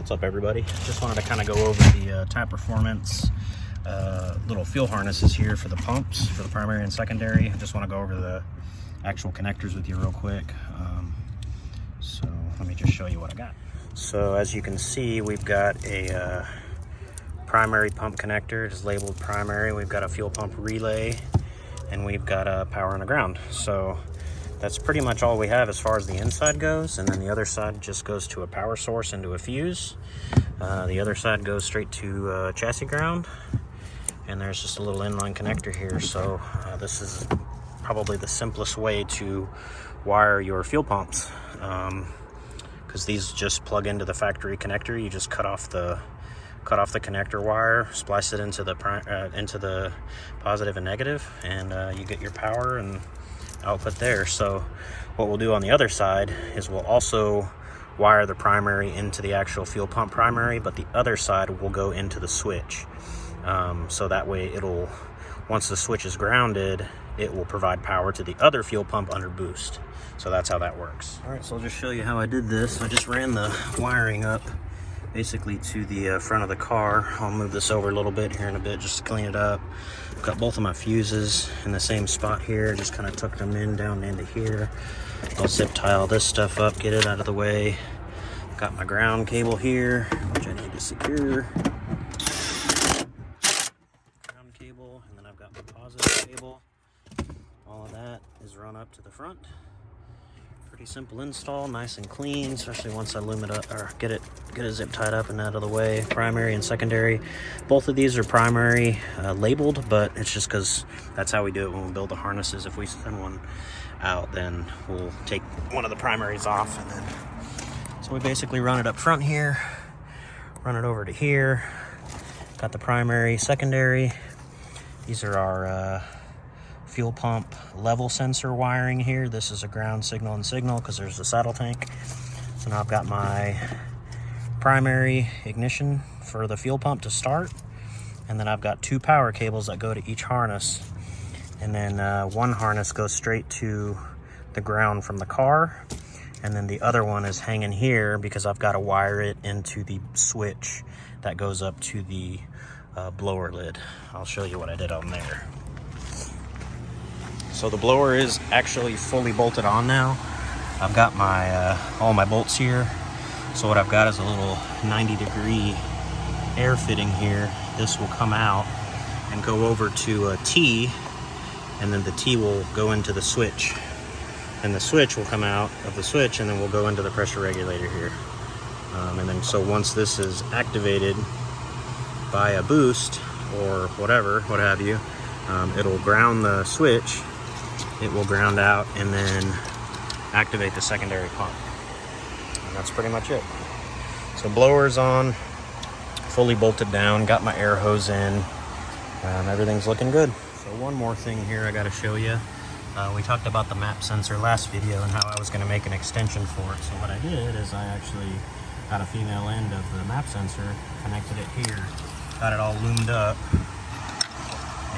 What's up, everybody? Just wanted to kind of go over the tap performance little fuel harnesses here for the pumps, for the primary and secondary. I just want to go over the actual connectors with you real quick. So let me just show you what I got. So as you can see, we've got a primary pump connector. It's labeled primary. We've got a fuel pump relay, and we've got a power and a ground. So that's pretty much all we have as far as the inside goes, and then the other side just goes to a power source into a fuse. The other side goes straight to chassis ground, and there's just a little inline connector here. So this is probably the simplest way to wire your fuel pumps, because these just plug into the factory connector. You just cut off the connector wire, splice it into the positive and negative, and you get your power and output there. So what we'll do on the other side is we'll also wire the primary into the actual fuel pump primary, but the other side will go into the switch. So that way it'll, once the switch is grounded, it will provide power to the other fuel pump under boost. So that's how that works. All right, so I'll just show you how I did this. I just ran the wiring up basically to the front of the car. I'll move this over a little bit here in a bit just to clean it up. I've got both of my fuses in the same spot here, just kind of tucked them in down into here. I'll zip tie all this stuff up, get it out of the way. Got my ground cable here, which I need to secure. Ground cable, and then I've got my positive cable. All of that is run up to the front. Pretty simple install, nice and clean, especially once I loom it up or get it zip tied up and out of the way. Primary and secondary, both of these are primary labeled, but it's just because that's how we do it when we build the harnesses. If we send one out, then we'll take one of the primaries off, and then so we basically run it up front here, run it over to here. Got the primary, secondary. These are our fuel pump level sensor wiring here. This is a ground signal and signal because there's a saddle tank. So now I've got my primary ignition for the fuel pump to start, and then I've got two power cables that go to each harness, and then one harness goes straight to the ground from the car, and then the other one is hanging here because I've got to wire it into the switch that goes up to the blower lid. I'll show you what I did on there. So the blower is actually fully bolted on now. I've got my all my bolts here. So what I've got is a little 90-degree air fitting here. This will come out and go over to a T, and then the T will go into the switch. And the switch will come out of the switch, and then we'll go into the pressure regulator here. And then so once this is activated by a boost or whatever, what have you, it'll ground the switch. It will ground out and then activate the secondary pump. And that's pretty much it. So blower's on, fully bolted down, got my air hose in, everything's looking good. So one more thing here I gotta show you. We talked about the map sensor last video and how I was gonna make an extension for it. So what I did is I actually got a female end of the map sensor, connected it here, got it all loomed up.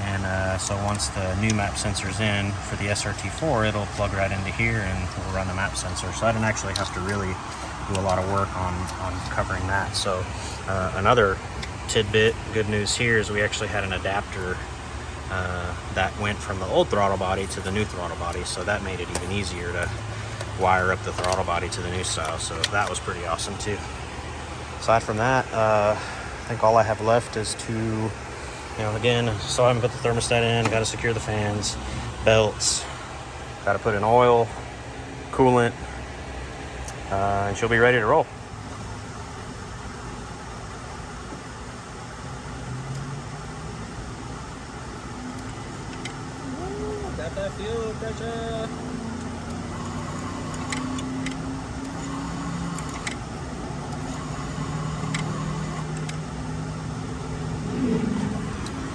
And so once the new map sensor's in for the SRT4, it'll plug right into here and we'll run the map sensor. So I didn't actually have to really do a lot of work on covering that. So another tidbit, good news here, is we actually had an adapter that went from the old throttle body to the new throttle body. So that made it even easier to wire up the throttle body to the new style. So that was pretty awesome too. Aside from that, I think all I have left is to, again, so I haven't put the thermostat in, got to secure the fans, belts, got to put in oil, coolant, and she'll be ready to roll. Ooh, got that fuel pressure.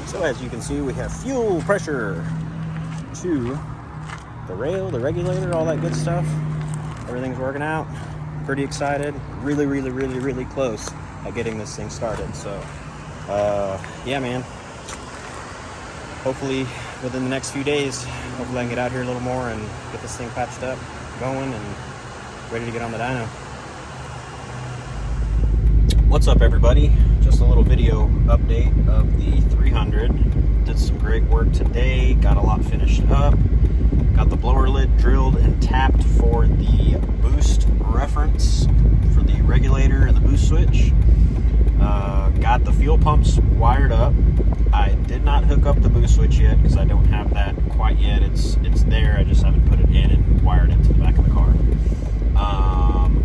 So as you can see, we have fuel pressure to the rail, the regulator, all that good stuff. Everything's working out. Pretty excited. Really, really, really, really close at getting this thing started. So, yeah, man. Hopefully within the next few days, hopefully I can get out here a little more and get this thing patched up, going, and ready to get on the dyno. What's up, everybody? Just a little video update of the 300. Did some great work today, got a lot finished up. Got the blower lid drilled and tapped for the boost reference for the regulator and the boost switch. Got the fuel pumps wired up. I did not hook up the boost switch yet because I don't have that quite yet. It's there, I just haven't put it in and wired it to the back of the car.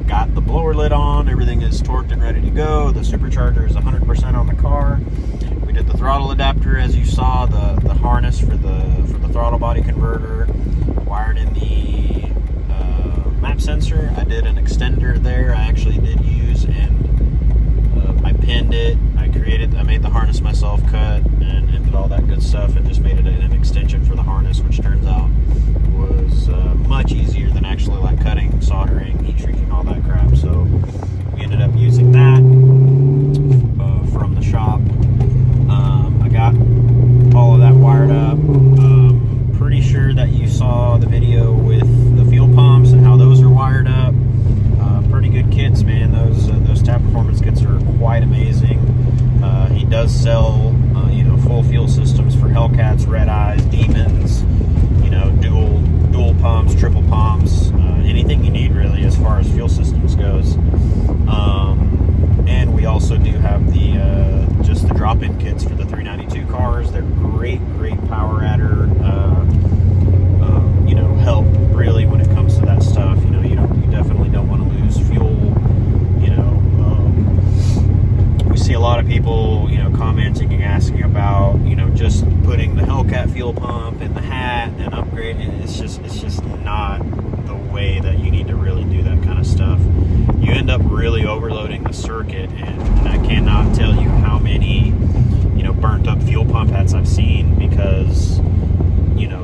Got the blower lid on, everything is torqued and ready to go. The supercharger is 100% on the car. We did the throttle adapter, as you saw, the harness for the throttle body converter, wired in the map sensor. I did an extender there. I actually did use, and I pinned it. I made the harness myself, cut and did all that good stuff, and just made it an extension for the harness, which turns out was much easier than actually like cutting, soldering, heat shrinking, all that crap. So we ended up using that from the shop. I got all of that wired up. Pretty sure that you saw the video with the fuel pumps and how those are wired up. Pretty good kits, man. Those Tap Performance kits are quite amazing. He does sell full fuel systems for Hellcats, Red Eyes, Demons, dual pumps, triple pumps, anything you need really as far as fuel systems goes. And we also do have just the drop-in kits for the 392 cars. They're great power adder, help really when it comes to that stuff. You definitely don't want to lose fuel. We see a lot of people, commenting and asking about, just putting the Hellcat fuel pump in the hat and upgrading. It's just not the way that you need to really do that kind of stuff. You end up really overloading the circuit, and I cannot tell you how many, burnt up fuel pump hats I've seen because,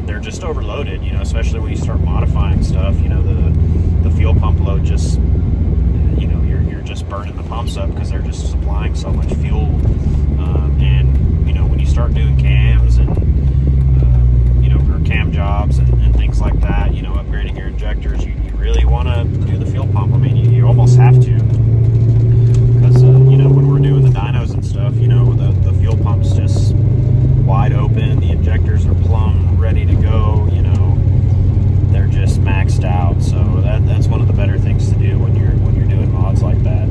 they're just overloaded, especially when you start modifying stuff. The fuel pump load just, you're just burning the pumps up because they're just supplying so much fuel. And when you start doing cams and or cam jobs and things like that, upgrading your injectors, you really want to do the fuel pump. I mean, you almost have to, because when we're doing the dynos and stuff, the fuel pump's just wide open, the injectors are plumb ready to go, they're just maxed out. So that's one of the better things to do when you're doing mods like that,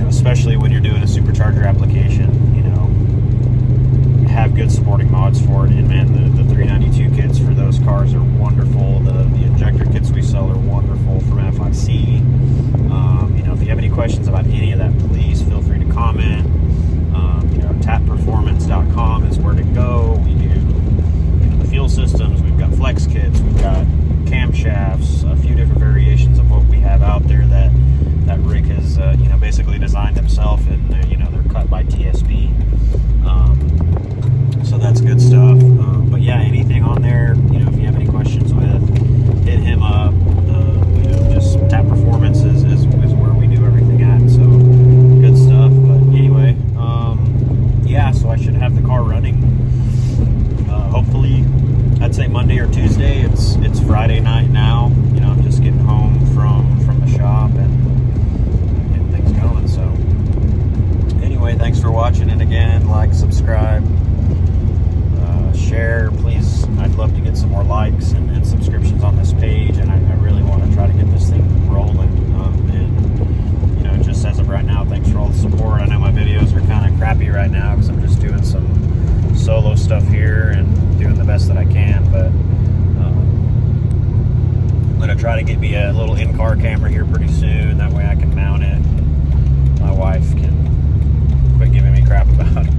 especially when you're doing a supercharger application. Have good supporting mods for it. And man, the 392 kits for those cars are wonderful. The injector kits we sell are wonderful from FIC. If you have any questions about any of that, please feel free to comment. Tapperformance.com is where to go. We do the fuel systems, we've got flex kits, we've got camshafts, a few different variations of what we have out there that Rick has basically designed himself, and they're cut by TSP. So that's good stuff. But yeah, anything on there, if you have any questions with, hit him up. Just Tap Performance is where we do everything at. So good stuff. But anyway, yeah, so I should have the car running. Hopefully, I'd say Monday or Tuesday. It's Friday night now. I'm just getting home from the shop and getting things going. So anyway, thanks for watching. And again, like, subscribe, share, please. I'd love to get some more likes and subscriptions on this page, and I really want to try to get this thing rolling. And just as of right now, thanks for all the support. I know my videos are kind of crappy right now because I'm just doing some solo stuff here and doing the best that I can, but I'm gonna try to get me a little in-car camera here pretty soon. That way I can mount it. My wife can quit giving me crap about it.